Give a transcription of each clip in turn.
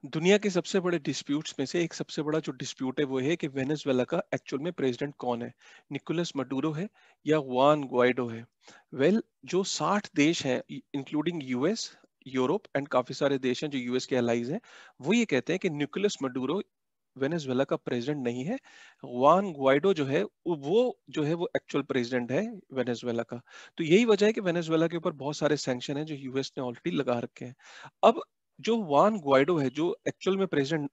दुनिया के सबसे बड़े डिस्प्यूट्स में से एक सबसे बड़ा जो डिस्प्यूट है वो है कि वेनेजुएला का एक्चुअल में प्रेसिडेंट कौन है। निकोलस मडूरो है या जुआन ग्वाइडो है। वेल, जो 60 देश हैं इंक्लूडिंग यूएस, यूरोप एंड काफी सारे देश हैं जो यूएस के अलाइज हैं, वो ये कहते हैं कि निकोलस मडूरो वेनेजुएला का प्रेसिडेंट नहीं है। जुआन ग्वाइडो जो है वो एक्चुअल प्रेसिडेंट है वेनेजुएला का। तो यही वजह है कि वेनेजुएला के ऊपर बहुत सारे सैंक्शन हैं जो यूएस ने ऑलरेडी लगा रखे हैं। अब जो जुआन ग्वाइडो है, जो एक्चुअल में प्रेसिडेंट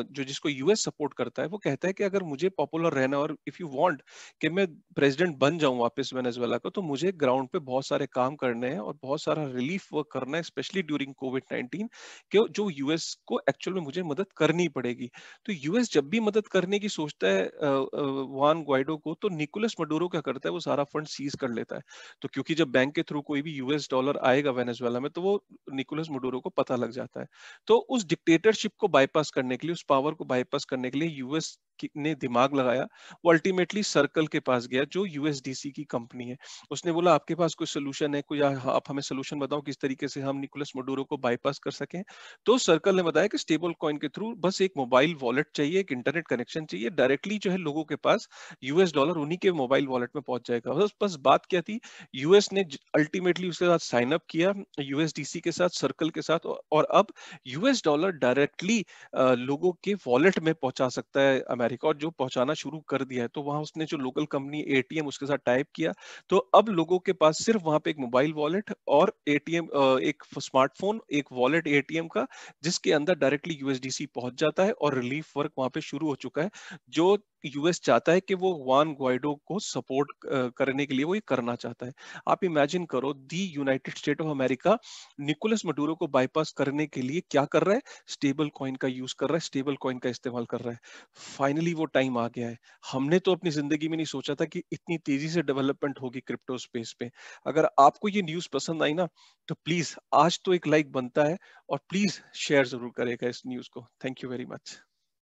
जो जिसको यूएस सपोर्ट करता है, वो कहता है कि अगर मुझे पॉपुलर रहना और इफ यू वांट कि मैं प्रेसिडेंट बन जाऊं वापस वेनेजुएला का, तो मुझे ग्राउंड पे बहुत सारे काम करने हैं और बहुत सारा रिलीफ वर्क करना है, स्पेशली ड्यूरिंग कोविड-19, कि जो यूएस को एक्चुअल में मुझे मदद करनी पड़ेगी। तो यूएस जब भी मदद करने की सोचता है जुआन ग्वाइडो को, तो निकोलस मडूरो क्या करता है, वो सारा फंड सीज कर लेता है। तो क्योंकि जब बैंक के थ्रू कोई भी यूएस डॉलर आएगा वेनेजुएला में, तो वो निकोलस मडूरो को पता लग जाता है। तो उस डिक्टेटरशिप को बाईपास करने के लिए, उस पावर को बाईपास करने के लिए यूएस ने दिमाग लगाया। वो अल्टीमेटली सर्कल के पास गया, जो यूएसडीसी की कंपनी है। उसने बोला, आपके पास कोई सोल्यूशन है, कोई आप हमें सोल्यूशन बताओ किस तरीके से हम निकोलस मडूरो को बाईपास कर सकें। तो सर्कल ने बताया कि स्टेबल कॉइन के थ्रू बस एक मोबाइल वॉलेट चाहिए, एक इंटरनेट कनेक्शन चाहिए, डायरेक्टली जो है लोगों के पास यूएस डॉलर उन्हीं के मोबाइल वॉलेट में पहुंच जाएगा। बस बस बात क्या थी, यूएस ने अल्टीमेटली उसके साथ साइन अप किया, यूएसडीसी के साथ, सर्कल के साथ, और अब यूएस डॉलर डायरेक्टली लोगों के वॉलेट में पहुंचा सकता है अमेरिका, और जो पहुंचाना शुरू कर दिया है। तो वहां उसने जो लोकल कंपनी एटीएम उसके साथ टाइप किया। तो अब लोगों के पास सिर्फ वहां पे एक मोबाइल वॉलेट और एटीएम, एक स्मार्टफोन, एक वॉलेट एटीएम का, जिसके अंदर डायरेक्टली यूएसडीसी पहुंच जाता है, और रिलीफ वर्क वहां पे शुरू हो चुका है। जो यूएस चाहता है कि वो जुआन ग्वाइडो को सपोर्ट करने के लिए वो ये करना चाहता है। आप इमेजिन करो, the United State of America Nicolas Maduro को बाईपास करने के लिए क्या कर रहा है, स्टेबल कॉइन का यूज कर रहा है, स्टेबल कॉइन का इस्तेमाल कर रहा है। फाइनली वो टाइम आ गया है। हमने तो अपनी जिंदगी में नहीं सोचा था कि इतनी तेजी से डेवलपमेंट होगी क्रिप्टो स्पेस पे। अगर आपको ये न्यूज़ पसंद आई ना, तो प्लीज आज तो एक लाइक बनता है, और प्लीज शेयर जरूर करेगा इस न्यूज़ को। Thank you very much.